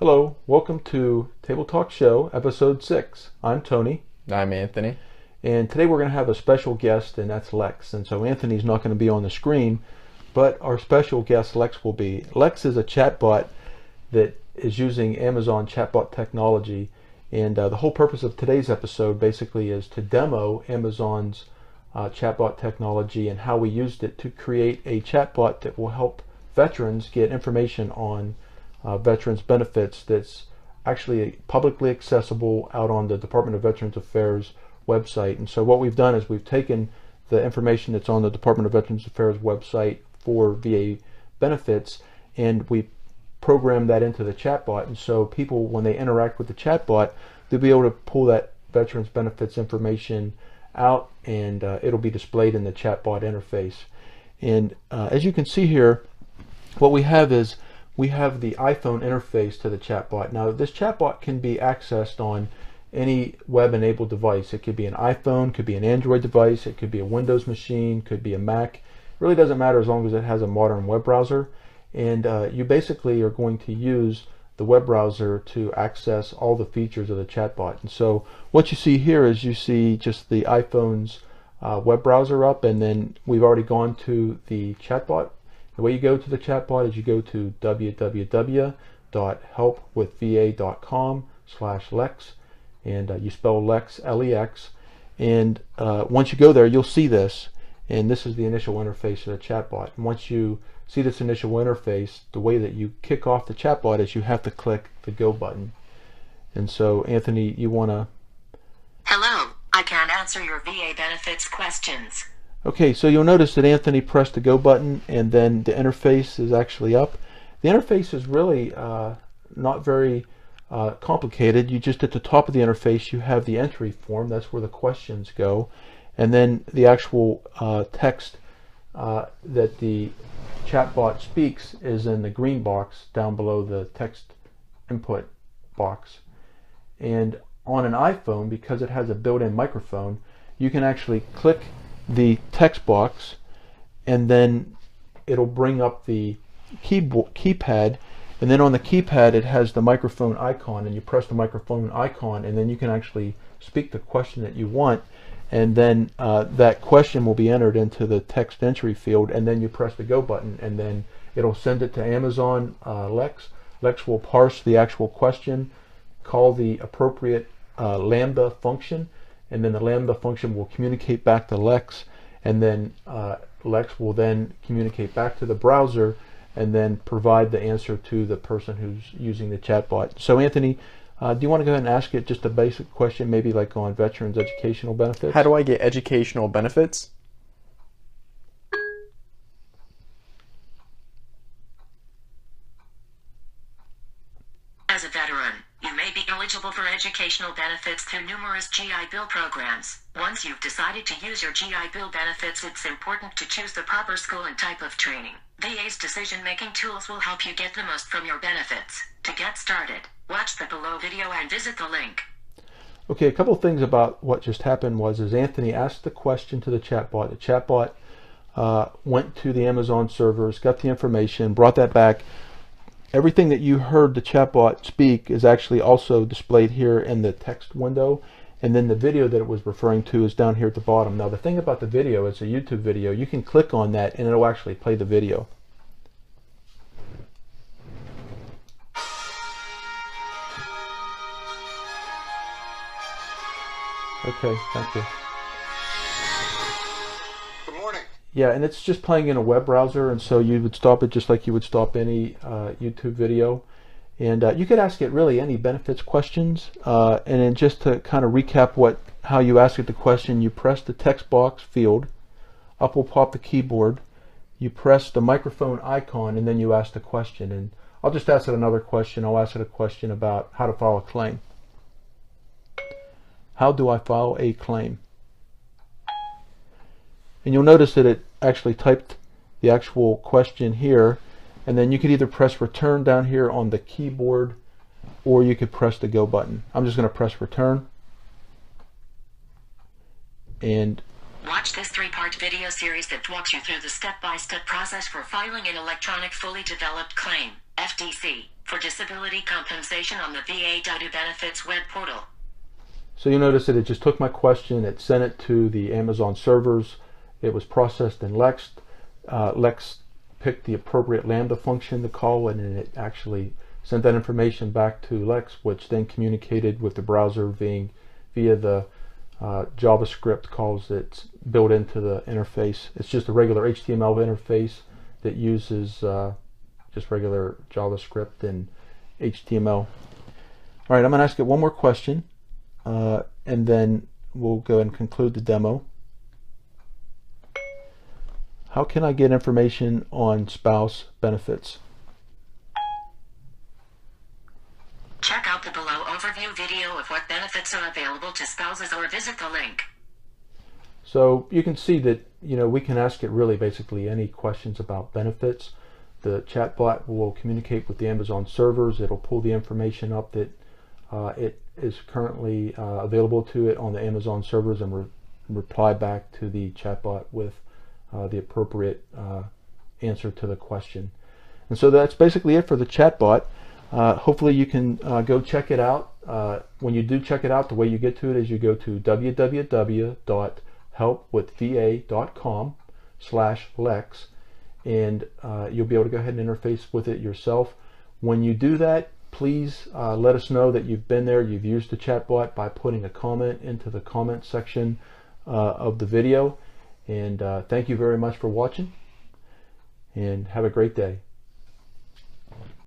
Hello, welcome to Table Talk Show, Episode 6. I'm Tony. I'm Anthony. And today we're going to have a special guest, and that's Lex. And so Anthony's not going to be on the screen, but our special guest, Lex, will be. Lex is a chatbot that is using Amazon chatbot technology. And the whole purpose of today's episode basically is to demo Amazon's chatbot technology and how we used it to create a chatbot that will help veterans get information on veterans benefits that's actually publicly accessible out on the Department of Veterans Affairs website. And so what we've done is we've taken the information that's on the Department of Veterans Affairs website for VA benefits and we programmed that into the chatbot. And so people, when they interact with the chatbot, they'll be able to pull that veterans benefits information out and it'll be displayed in the chatbot interface. And as you can see here, what we have is we have the iPhone interface to the chatbot. Now this chatbot can be accessed on any web-enabled device. It could be an iPhone, could be an Android device, it could be a Windows machine, could be a Mac. It really doesn't matter as long as it has a modern web browser. And you basically are going to use the web browser to access all the features of the chatbot. And so what you see here is you see just the iPhone's web browser up, and then we've already gone to the chatbot. The way you go to the chatbot is you go to www.helpwithva.com/Lex, and you spell Lex, L-E-X, and once you go there you'll see this, and this is the initial interface of the chatbot. And once you see this initial interface, the way that you kick off the chatbot is you have to click the go button. And so Anthony, you want to... Hello, I can answer your VA benefits questions. Okay, so you'll notice that Anthony pressed the go button and then the interface is actually up. The interface is really not very complicated. You just, at the top of the interface, you have the entry form. That's where the questions go. And then the actual text that the chatbot speaks is in the green box down below the text input box. And on an iPhone, because it has a built-in microphone, you can actually click the text box and then it'll bring up the keypad, and then on the keypad it has the microphone icon, and you press the microphone icon and then you can actually speak the question that you want, and then that question will be entered into the text entry field, and then you press the go button and then it'll send it to Amazon Lex. Lex will parse the actual question, call the appropriate Lambda function, and then the Lambda function will communicate back to Lex, and then Lex will then communicate back to the browser and then provide the answer to the person who's using the chatbot. So Anthony, do you want to go ahead and ask it just a basic question, maybe like on veterans educational benefits? How do I get educational benefits? As a veteran, you may be eligible for educational benefits through numerous GI Bill programs. Once you've decided to use your GI Bill benefits, it's important to choose the proper school and type of training. VA's decision-making tools will help you get the most from your benefits. To get started, watch the below video and visit the link. Okay, a couple of things about what just happened was Anthony asked the question to the chatbot. The chatbot went to the Amazon servers, got the information, brought that back. Everything that you heard the chatbot speak is actually also displayed here in the text window, and then the video that it was referring to is down here at the bottom. Now the thing about the video, it's a YouTube video. You can click on that and it'll actually play the video. Okay, thank you. Good morning. Yeah, and it's just playing in a web browser, and so you would stop it just like you would stop any YouTube video. And you could ask it really any benefits questions. And then just to kind of recap how you ask it the question, you press the text box field, up will pop the keyboard, you press the microphone icon, and then you ask the question. And I'll just ask it another question. I'll ask it a question about how to file a claim. How do I file a claim? And you'll notice that it actually typed the actual question here, and then you could either press return down here on the keyboard or you could press the go button. I'm just going to press return. And Watch this 3-part video series that walks you through the step-by-step process for filing an electronic fully developed claim, FDC, for disability compensation on the VA Benefits web portal. So you notice that it just took my question, it sent it to the Amazon servers, it was processed in Lex. Lex picked the appropriate Lambda function to call, and then it actually sent that information back to Lex, which then communicated with the browser via the JavaScript calls that's built into the interface. It's just a regular HTML interface that uses just regular JavaScript and HTML. All right, I'm going to ask it one more question, and then we'll go and conclude the demo. How can I get information on spouse benefits? Check out the below overview video of what benefits are available to spouses or visit the link. So you can see that, you know, we can ask it really basically any questions about benefits. The chatbot will communicate with the Amazon servers. It'll pull the information up that it is currently available to it on the Amazon servers and reply back to the chatbot with the appropriate answer to the question. And so that's basically it for the chatbot. Hopefully you can go check it out. When you do check it out, the way you get to it is you go to www.helpwithva.com/Lex, and you'll be able to go ahead and interface with it yourself. When you do that, please let us know that you've been there, you've used the chatbot, by putting a comment into the comment section of the video. And thank you very much for watching, and have a great day.